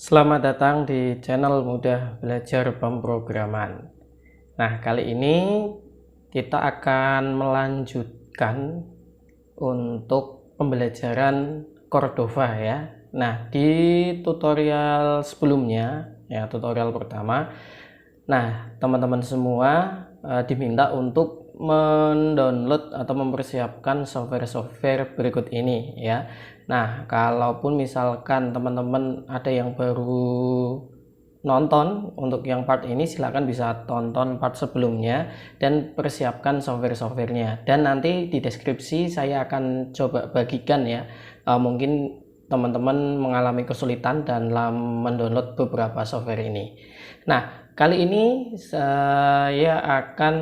Selamat datang di channel Mudah Belajar Pemrograman. Nah, kali ini kita akan melanjutkan untuk pembelajaran Cordova ya. Nah, di tutorial sebelumnya, ya tutorial pertama, nah teman-teman semua diminta untuk mendownload atau mempersiapkan software-software berikut ini ya. Nah, kalaupun misalkan teman-teman ada yang baru nonton untuk yang part ini, silahkan bisa tonton part sebelumnya dan persiapkan software-softwarenya, dan nanti di deskripsi saya akan coba bagikan ya. Mungkin teman-teman mengalami kesulitan dalam mendownload beberapa software ini. Nah, kali ini saya akan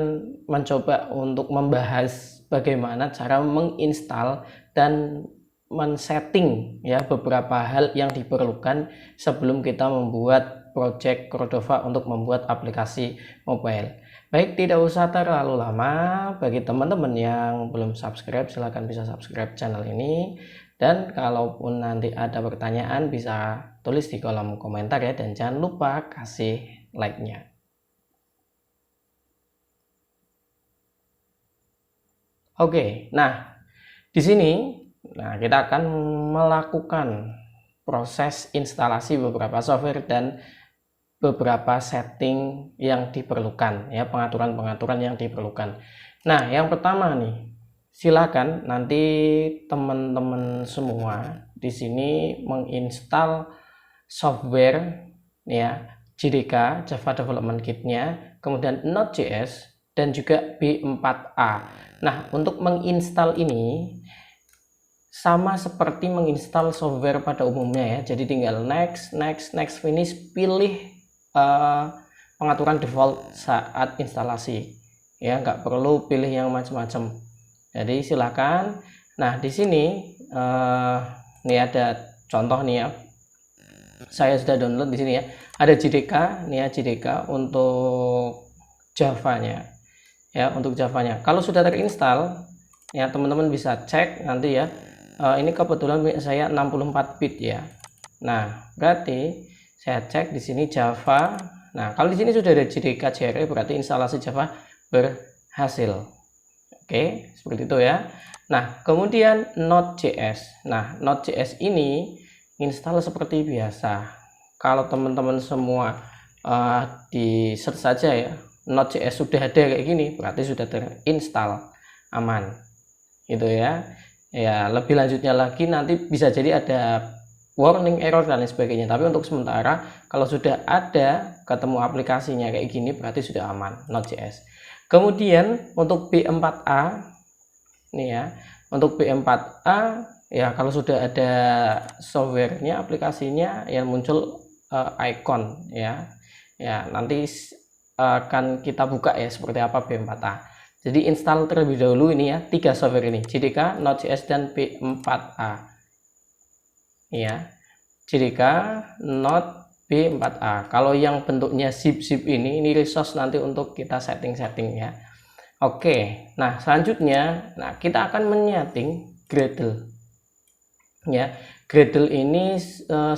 mencoba untuk membahas bagaimana cara menginstal dan men-setting ya beberapa hal yang diperlukan sebelum kita membuat project Cordova untuk membuat aplikasi mobile. Baik, tidak usah terlalu lama. Bagi teman-teman yang belum subscribe, silahkan bisa subscribe channel ini, dan kalaupun nanti ada pertanyaan bisa tulis di kolom komentar ya, dan jangan lupa kasih like-nya. Oke, nah di sini kita akan melakukan proses instalasi beberapa software dan beberapa setting yang diperlukan ya, pengaturan-pengaturan yang diperlukan. Nah, yang pertama nih, silakan nanti teman-teman semua di sini menginstal software ya, JDK Java Development Kit-nya, kemudian Node.js dan juga B4A. Nah, untuk menginstal ini sama seperti menginstal software pada umumnya ya. Jadi tinggal next, finish, pilih pengaturan default saat instalasi ya, nggak perlu pilih yang macam-macam. Jadi silakan. Nah, di sini ini ada contoh nih ya, saya sudah download di sini ya, ada JDK nih ya, JDK untuk Java-nya ya, untuk Java-nya. Kalau sudah terinstall ya, teman-teman bisa cek nanti ya. Ini kebetulan saya 64 bit ya. Nah, berarti saya cek di sini Java. Nah, kalau di sini sudah ada JDK JRE, berarti instalasi Java berhasil. Oke, seperti itu ya. Nah, kemudian Node.js. Nah, Node.js ini install seperti biasa. Kalau teman-teman semua di search saja ya, Node.js sudah ada kayak gini, berarti sudah terinstall, aman. Gitu ya. Ya, lebih lanjutnya lagi nanti bisa jadi ada warning error dan lain sebagainya, tapi untuk sementara kalau sudah ada ketemu aplikasinya kayak gini, berarti sudah aman Node.js. Kemudian untuk B4A nih ya, untuk B4A ya, kalau sudah ada softwarenya, aplikasinya yang muncul icon ya, nanti akan kita buka ya seperti apa B4A. Jadi install terlebih dahulu ini ya, 3 software ini, JDK, Node.js, dan B4A ya. JDK, Node, B4A. Kalau yang bentuknya zip ini resource nanti untuk kita setting ya. Oke, nah selanjutnya kita akan menyeting Gradle ya. Gradle ini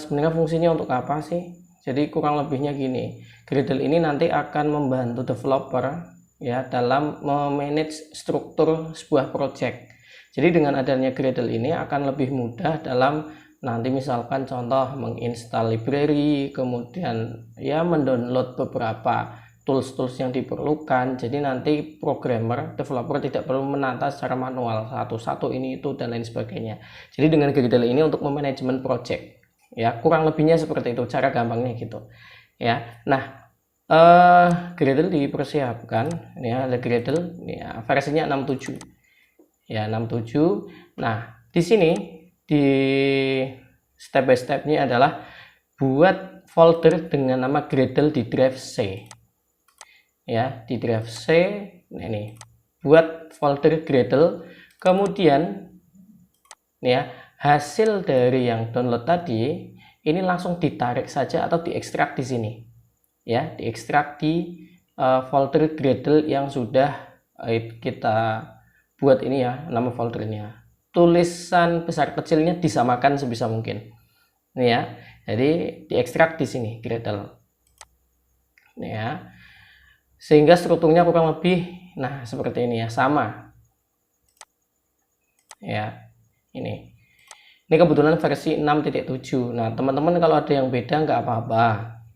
sebenarnya fungsinya untuk apa sih? Jadi kurang lebihnya gini, Gradle ini nanti akan membantu developer ya dalam memanage struktur sebuah project. Jadi dengan adanya Gradle ini akan lebih mudah dalam nanti misalkan contoh menginstal library, kemudian ya mendownload beberapa tools yang diperlukan. Jadi nanti programmer, developer tidak perlu menata secara manual satu-satu ini itu dan lain sebagainya. Jadi dengan Gradle ini untuk memanajemen project ya, kurang lebihnya seperti itu cara gampangnya gitu ya. Nah, Gradle dipersiapkan ya, ada Gradle ya, versinya 67 ya, 67. Nah, di sini di step by stepnya adalah buat folder dengan nama Gradle di drive C ya, di drive C. Nah, ini buat folder Gradle, kemudian ya hasil dari yang download tadi ini langsung ditarik saja atau diekstrak di sini ya, diekstrak di folder Gradle yang sudah kita buat ini ya, nama foldernya. Tulisan besar kecilnya disamakan sebisa mungkin. Ini ya. Jadi diekstrak di sini Gradle. Ya. Sehingga strukturnya kurang lebih nah seperti ini ya, sama. Ya. Ini kebetulan versi 6.7. Nah, teman-teman kalau ada yang beda nggak apa-apa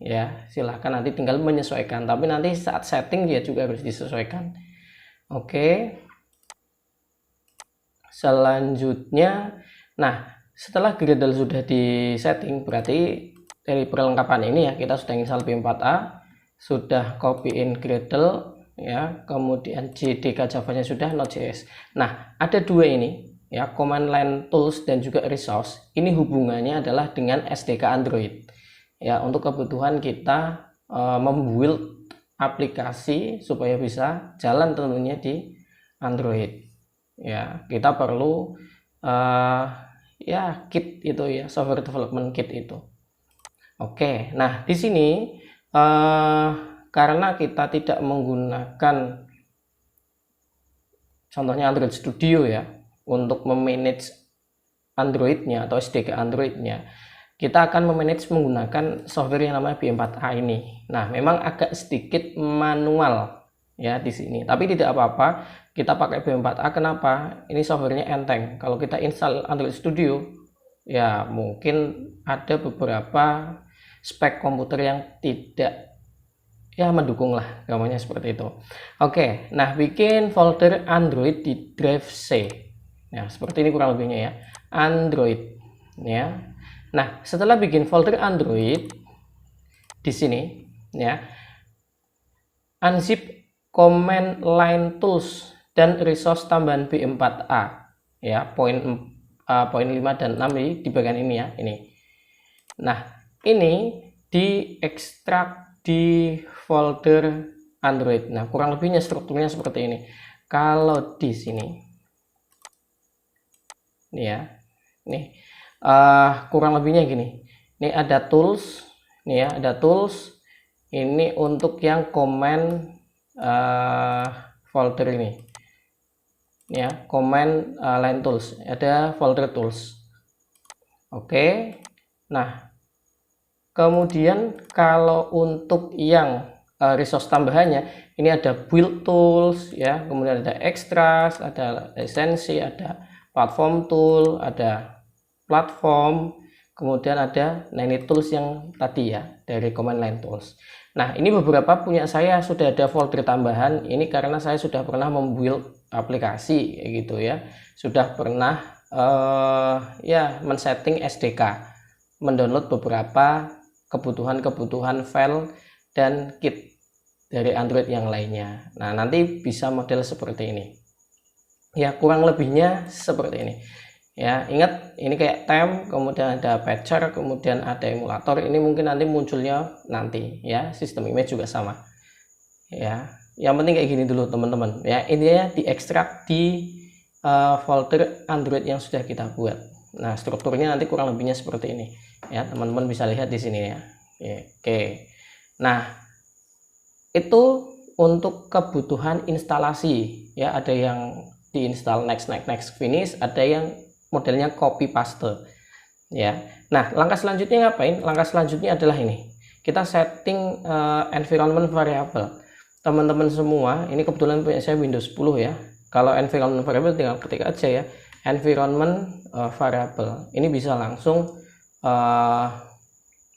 ya, silahkan nanti tinggal menyesuaikan, tapi nanti saat setting dia juga harus disesuaikan. Oke, selanjutnya, nah setelah Gradle sudah disetting, berarti dari perlengkapan ini ya, kita sudah install P4A, sudah copy in Gradle ya, kemudian JDK Java-nya sudah, Node.js. Nah, ada dua ini ya, command line tools dan juga resource. Ini hubungannya adalah dengan SDK Android ya, untuk kebutuhan kita membuild aplikasi supaya bisa jalan tentunya di Android ya. Kita perlu ya kit itu ya, software development kit itu. Oke, nah di sini karena kita tidak menggunakan contohnya Android Studio ya, untuk memanage Android-nya atau SDK Android-nya, kita akan memanage menggunakan software yang namanya P4A ini. Nah, memang agak sedikit manual ya di sini, tapi tidak apa-apa, kita pakai P4A. Kenapa? Ini softwarenya enteng. Kalau kita install Android Studio ya, mungkin ada beberapa spek komputer yang tidak ya mendukung lah, gambarnya seperti itu. Oke, nah bikin folder Android di drive C. Nah, seperti ini kurang lebihnya ya, Android ya. Nah, setelah bikin folder Android di sini ya, unzip command line tools dan resource tambahan P4A ya, poin 5 dan 6 di bagian ini ya, ini. Nah, ini diekstrak di folder Android. Nah, kurang lebihnya strukturnya seperti ini. Kalau di sini nih ya, nih kurang lebihnya gini. Ini ada tools, nih ya, ada tools. Ini untuk yang command folder ini, ya, command line tools. Ada folder tools. Oke, nah kemudian kalau untuk yang resource tambahannya, ini ada build tools ya, kemudian ada extras, ada esensi, ada platform tool, ada platform, kemudian ada nanny tools yang tadi ya, dari command line tools. Nah, ini beberapa punya saya sudah ada folder tambahan. Ini karena saya sudah pernah membuild aplikasi gitu ya, sudah pernah ya men-setting SDK, mendownload beberapa kebutuhan file dan kit dari Android yang lainnya. Nah, nanti bisa model seperti ini ya, kurang lebihnya seperti ini ya. Ingat, ini kayak temp, kemudian ada patcher, kemudian ada emulator. Ini mungkin nanti munculnya nanti ya, sistem image juga sama ya. Yang penting kayak gini dulu teman-teman ya, intinya diekstrak di folder Android yang sudah kita buat. Nah, strukturnya nanti kurang lebihnya seperti ini ya, teman-teman bisa lihat di sini ya. Oke, nah itu untuk kebutuhan instalasi ya, ada yang diinstal next finish, ada yang modelnya copy paste ya. Nah, langkah selanjutnya ngapain? Langkah selanjutnya adalah ini, kita setting environment variable. Teman-teman semua, ini kebetulan punya saya Windows 10 ya. Kalau environment variable tinggal ketik aja ya, environment variable. Ini bisa langsung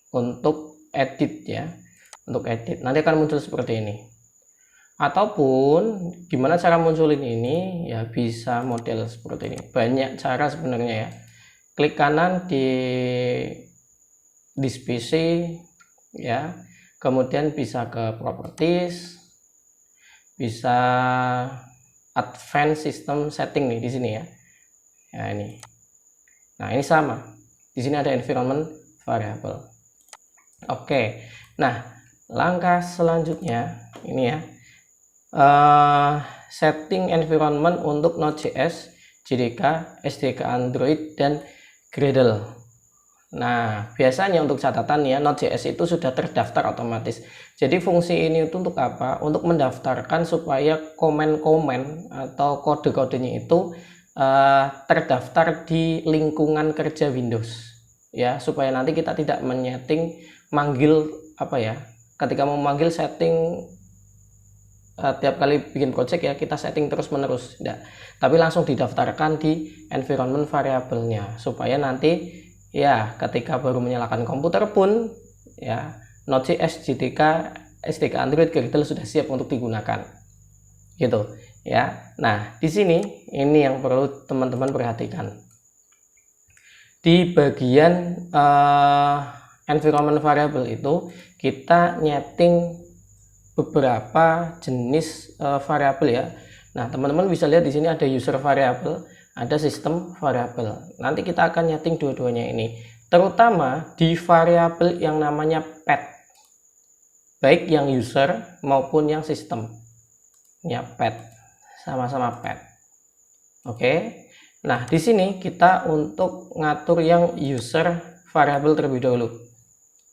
untuk edit ya, untuk edit nanti akan muncul seperti ini. Ataupun gimana cara munculin ini ya, bisa model seperti ini. Banyak cara sebenarnya ya. Klik kanan di this PC ya, kemudian bisa ke properties, bisa advanced system setting nih di sini ya. Ya ini. Nah, ini sama. Di sini ada environment variable. Oke. Nah, langkah selanjutnya ini ya. Setting environment untuk Node.js, JDK, SDK Android, dan Gradle. Nah, biasanya untuk catatan ya, Node.js itu sudah terdaftar otomatis. Jadi fungsi ini itu untuk apa? Untuk mendaftarkan supaya komen-komen atau kode-kodenya itu terdaftar di lingkungan kerja Windows ya, supaya nanti kita tidak menyeting manggil apa ya, ketika mau manggil setting tiap kali bikin project ya kita setting terus menerus, tidak, tapi langsung didaftarkan di environment variabelnya, supaya nanti ya ketika baru menyalakan komputer pun ya Node.js, JDK, SDK Android, Gradle sudah siap untuk digunakan gitu ya. Nah, di sini ini yang perlu teman-teman perhatikan di bagian environment variable itu kita nyeting beberapa jenis variabel ya. Nah, teman-teman bisa lihat di sini ada user variable, ada system variable. Nanti kita akan nyeting dua-duanya ini, terutama di variabel yang namanya path, baik yang user maupun yang system. Ya, path, sama-sama path. Oke. Nah, di sini kita untuk ngatur yang user variable terlebih dahulu.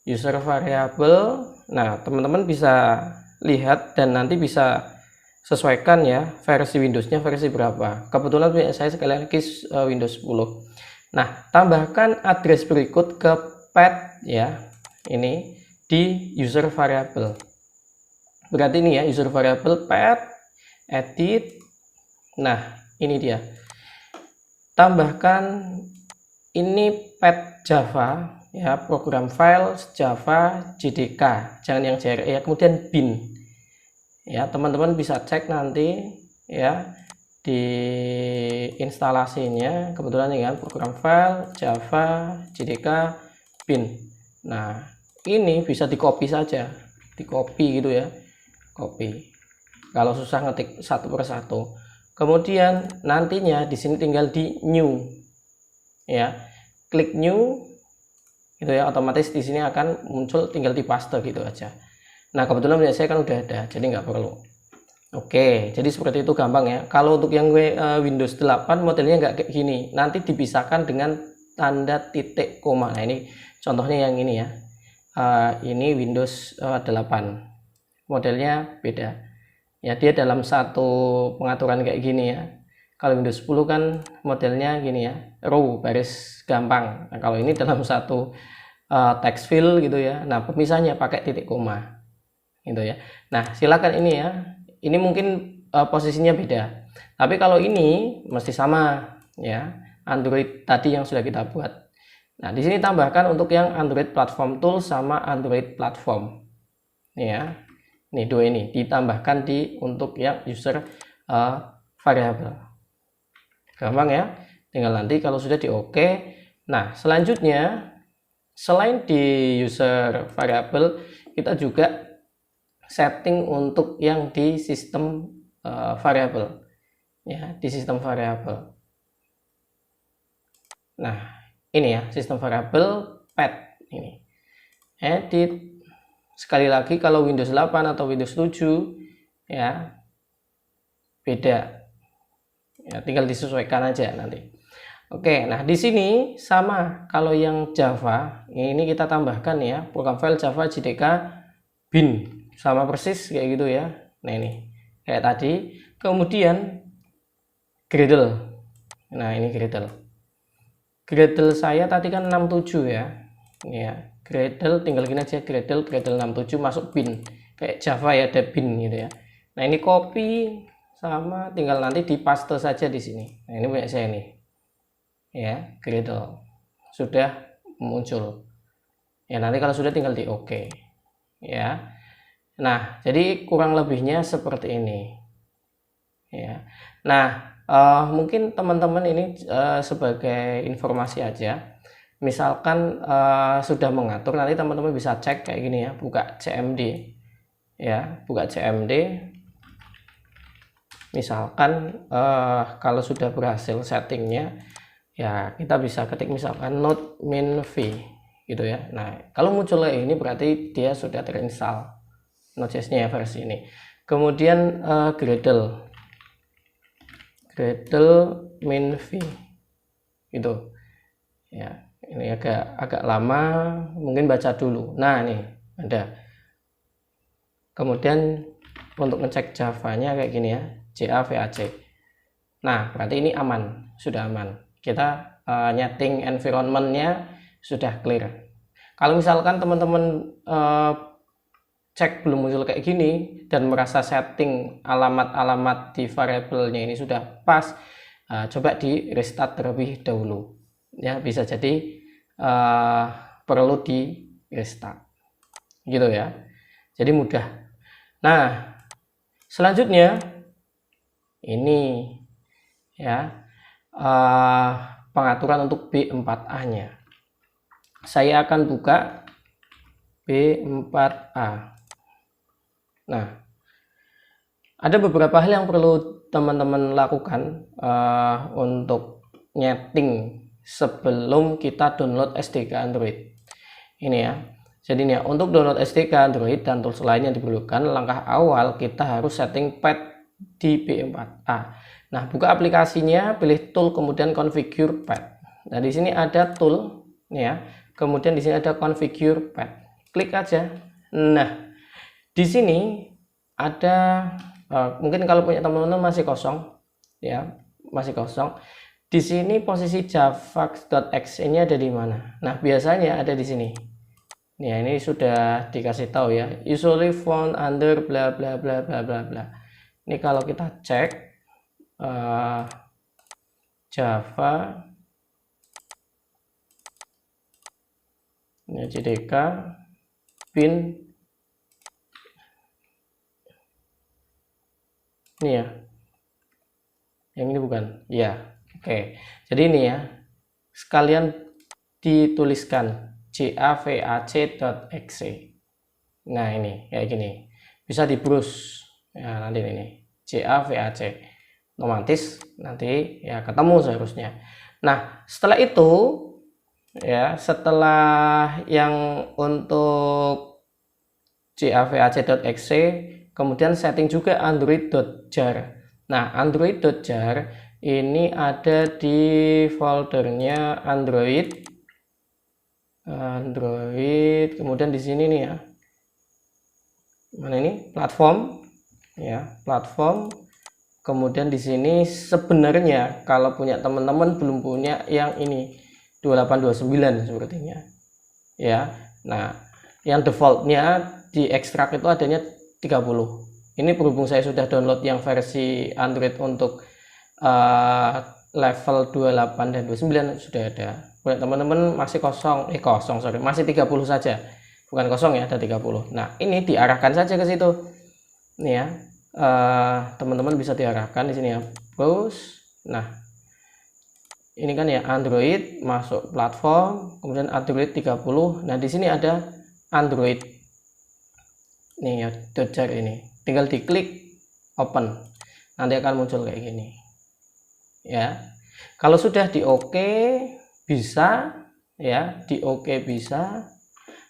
User variable. Nah, teman-teman bisa lihat dan nanti bisa sesuaikan ya versi Windowsnya versi berapa. Kebetulan saya sekali lagi Windows 10. Nah, tambahkan address berikut ke path ya, ini di user variable. Berarti ini ya user variable path edit. Nah, ini dia. Tambahkan ini path Java ya, program file Java JDK, jangan yang JRE ya, kemudian bin ya. Teman-teman bisa cek nanti ya di instalasinya, kebetulan ini kan program file Java JDK bin. Nah, ini bisa di copy saja, di copy gitu ya, copy kalau susah ngetik satu persatu. Kemudian nantinya di sini tinggal di new ya, klik new gitu ya, otomatis di sini akan muncul, tinggal di paste gitu aja. Nah, kebetulan saya kan udah ada, jadi nggak perlu. Oke, jadi seperti itu gampang ya. Kalau untuk yang Windows 8 modelnya nggak kayak gini, nanti dipisahkan dengan tanda titik koma. Nah, ini contohnya yang ini ya, ini Windows 8 modelnya beda ya, dia dalam satu pengaturan kayak gini ya. Kalau Windows 10 kan modelnya gini ya, row, baris gampang. Nah, kalau ini dalam satu text field gitu ya. Nah, pemisahnya pakai titik koma gitu ya. Nah, silakan ini ya, ini mungkin posisinya beda, tapi kalau ini mesti sama ya, Android tadi yang sudah kita buat. Nah, di sini tambahkan untuk yang Android Platform Tool sama Android Platform ya. Nih, dua ini ditambahkan di untuk yang user variable. Gampang ya, tinggal nanti kalau sudah di oke. Nah, selanjutnya selain di user variable, kita juga setting untuk yang di sistem variable ya, di sistem variable. Nah, ini ya sistem variable path ini. Edit. Sekali lagi kalau Windows 8 atau Windows 7 ya beda ya, tinggal disesuaikan aja nanti. Oke, nah di sini sama, kalau yang Java ini kita tambahkan ya program file Java JDK bin, sama persis kayak gitu ya. Nah, ini kayak tadi. Kemudian Gradle. Nah, ini Gradle saya tadi kan 67 ya. Ini ya, Gradle tinggal gini aja, Gradle 67 masuk bin kayak Java ya, ada bin gitu ya. Nah, ini copy sama, tinggal nanti di paste saja di sini. Nah, ini punya saya nih ya, Gradle sudah muncul ya. Nanti kalau sudah tinggal di oke ya. Nah, jadi kurang lebihnya seperti ini ya. Nah, mungkin teman-teman ini sebagai informasi aja, misalkan sudah mengatur, nanti teman-teman bisa cek kayak gini ya, buka CMD ya, buka CMD. Misalkan kalau sudah berhasil settingnya ya, kita bisa ketik misalkan node min v gitu ya. Nah, kalau muncul ini berarti dia sudah terinstall Node.js nya ya, versi ini. Kemudian Gradle min v gitu ya. Ini agak lama, mungkin baca dulu. Nah, ini ada. Kemudian untuk ngecek Java-nya kayak gini ya, JAVAC. Nah, berarti ini aman, sudah aman. Kita nyeting environment-nya sudah clear. Kalau misalkan teman-teman cek belum muncul kayak gini dan merasa setting alamat-alamat di variabelnya ini sudah pas, coba di restart terlebih dahulu ya, bisa jadi perlu di restart gitu ya, jadi mudah. Nah selanjutnya ini ya, pengaturan untuk B4A nya. Saya akan buka B4A. Nah, ada beberapa hal yang perlu teman-teman lakukan untuk nyeting sebelum kita download SDK Android. Ini ya. Jadi ini ya, untuk download SDK Android dan tools lain yang diperlukan, langkah awal kita harus setting pad di B4A. Nah, buka aplikasinya, pilih tool, kemudian configure pad. Nah, di sini ada tool, nih ya. Kemudian di sini ada configure pad. Klik aja. Nah, di sini ada mungkin kalau punya teman-teman masih kosong ya, masih kosong. Di sini posisi javax.exe ini ada di mana? Nah, biasanya ada di sini. Ya, ini sudah dikasih tahu ya. Usually found under bla bla bla bla bla bla. Ini kalau kita cek Java ini JDK bin ini ya, yang ini bukan ya. Oke, jadi ini ya, sekalian dituliskan javac.exe. Nah, ini kayak gini, bisa di browse ya, nanti ini javac, otomatis nanti ya ketemu seharusnya. Nah, setelah itu ya, setelah yang untuk javac.exe, kemudian setting juga android.jar. Nah, android.jar ini ada di foldernya Android, kemudian di sini nih ya, mana ini platform ya, platform. Kemudian di sini sebenarnya kalau punya teman-teman belum punya yang ini 2829 sepertinya ya. Nah, yang defaultnya di ekstrak itu adanya 30. Ini berhubung saya sudah download yang versi Android untuk level 28 dan 29 sudah ada. Buat teman-teman masih kosong, masih 30 saja. Bukan kosong ya, ada 30. Nah, ini diarahkan saja ke situ. Nih ya. Teman-teman bisa diarahkan di sini ya. Browse. Nah, ini kan ya Android, masuk platform, kemudian Android 30. Nah, di sini ada Android. Nih ya, .jar ini. Tinggal diklik open. Nanti akan muncul kayak gini. Ya. Kalau sudah di OK bisa ya, di OK bisa,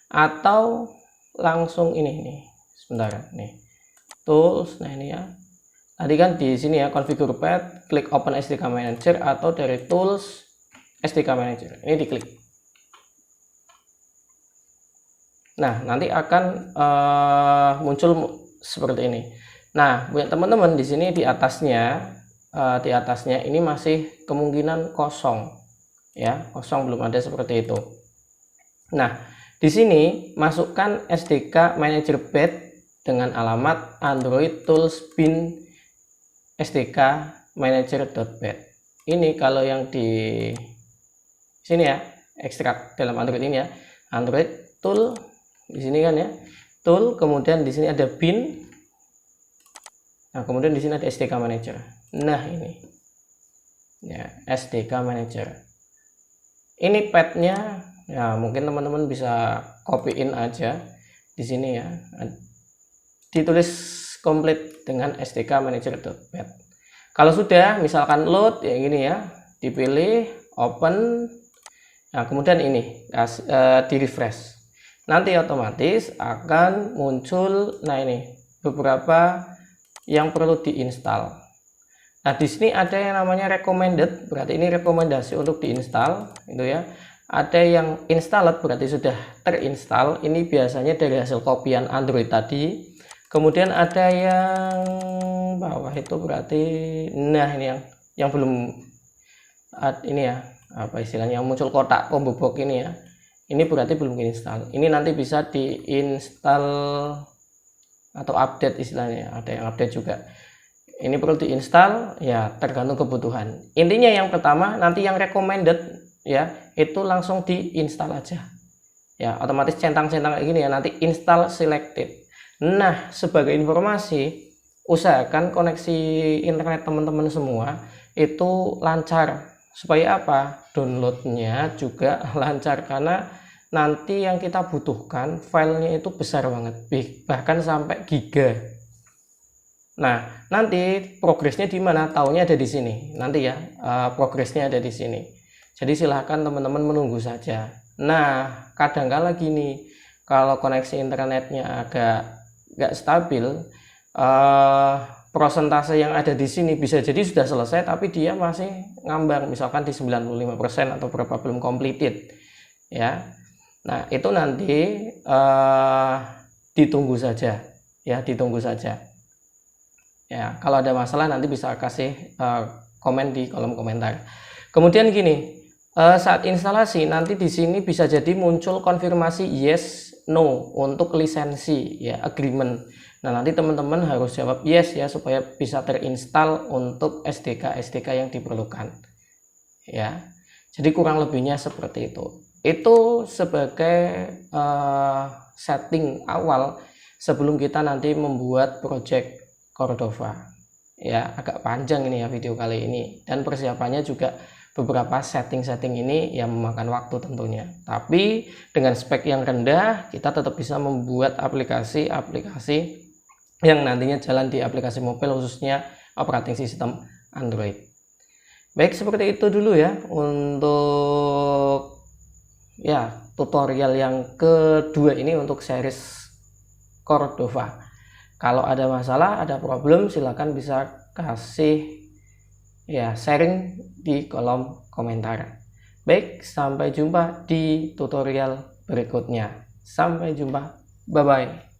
atau langsung ini nih. Sebentar nih. Tools, nah ini ya. Tadi kan di sini ya, configure pad, klik open SDK manager, atau dari tools SDK manager. Ini diklik. Nah, nanti akan muncul seperti ini. Nah, buat teman-teman di sini di atasnya ini masih kemungkinan kosong. Ya, kosong, belum ada seperti itu. Nah, di sini masukkan SDK manager pad dengan alamat Android tools bin SDK manager.pad. Ini kalau yang di sini ya, ekstrak dalam Android ini ya, Android tool di sini kan ya, tool, kemudian di sini ada bin. Nah, kemudian di sini ada SDK manager. Nah, ini ya, SDK manager. Ini padnya ya, mungkin teman-teman bisa copy-in aja di sini ya. Ditulis komplit dengan SDK manager.pad. Kalau sudah misalkan load ya gini ya, dipilih open. Nah, kemudian ini di refresh. Nanti otomatis akan muncul nah ini beberapa yang perlu diinstal. Nah, di sini ada yang namanya recommended, berarti ini rekomendasi untuk diinstal itu ya. Ada yang installed, berarti sudah terinstall. Ini biasanya dari hasil kopian Android tadi. Kemudian ada yang bawah itu berarti nah ini yang belum ini ya, apa istilahnya, yang muncul kotak combo box ini ya. Ini berarti belum diinstal. Ini nanti bisa diinstal atau update istilahnya, ada yang update juga. Ini perlu diinstal ya, tergantung kebutuhan. Intinya yang pertama nanti yang recommended ya, itu langsung diinstal aja. Ya, otomatis centang-centang kayak gini ya, nanti install selected. Nah, sebagai informasi, usahakan koneksi internet teman-teman semua itu lancar. Supaya apa? Downloadnya juga lancar, karena nanti yang kita butuhkan filenya itu besar banget, bahkan sampai giga. Nah, nanti progresnya di mana? Taunya ada di sini. Nanti ya, progresnya ada di sini. Jadi silahkan teman-teman menunggu saja. Nah, kadang-kala gini, kalau koneksi internetnya agak nggak stabil, prosentase yang ada di sini bisa jadi sudah selesai tapi dia masih ngambang, misalkan di 95% atau berapa, belum completed ya. Nah, itu nanti ditunggu saja ya, ditunggu saja ya. Kalau ada masalah nanti bisa kasih komen di kolom komentar. Kemudian gini, saat instalasi nanti di sini bisa jadi muncul konfirmasi yes no untuk lisensi ya, agreement. Nah, nanti teman-teman harus jawab yes ya, supaya bisa terinstall untuk SDK yang diperlukan ya. Jadi kurang lebihnya seperti itu. Itu sebagai setting awal sebelum kita nanti membuat project Cordova ya. Agak panjang ini ya video kali ini, dan persiapannya juga beberapa setting-setting ini yang memakan waktu tentunya. Tapi dengan spek yang rendah kita tetap bisa membuat aplikasi-aplikasi yang nantinya jalan di aplikasi mobile, khususnya operating system Android. Baik, seperti itu dulu ya untuk ya tutorial yang kedua ini untuk series Cordova. Kalau ada masalah, ada problem, silahkan bisa kasih ya sharing di kolom komentar. Baik, sampai jumpa di tutorial berikutnya. Sampai jumpa, bye bye.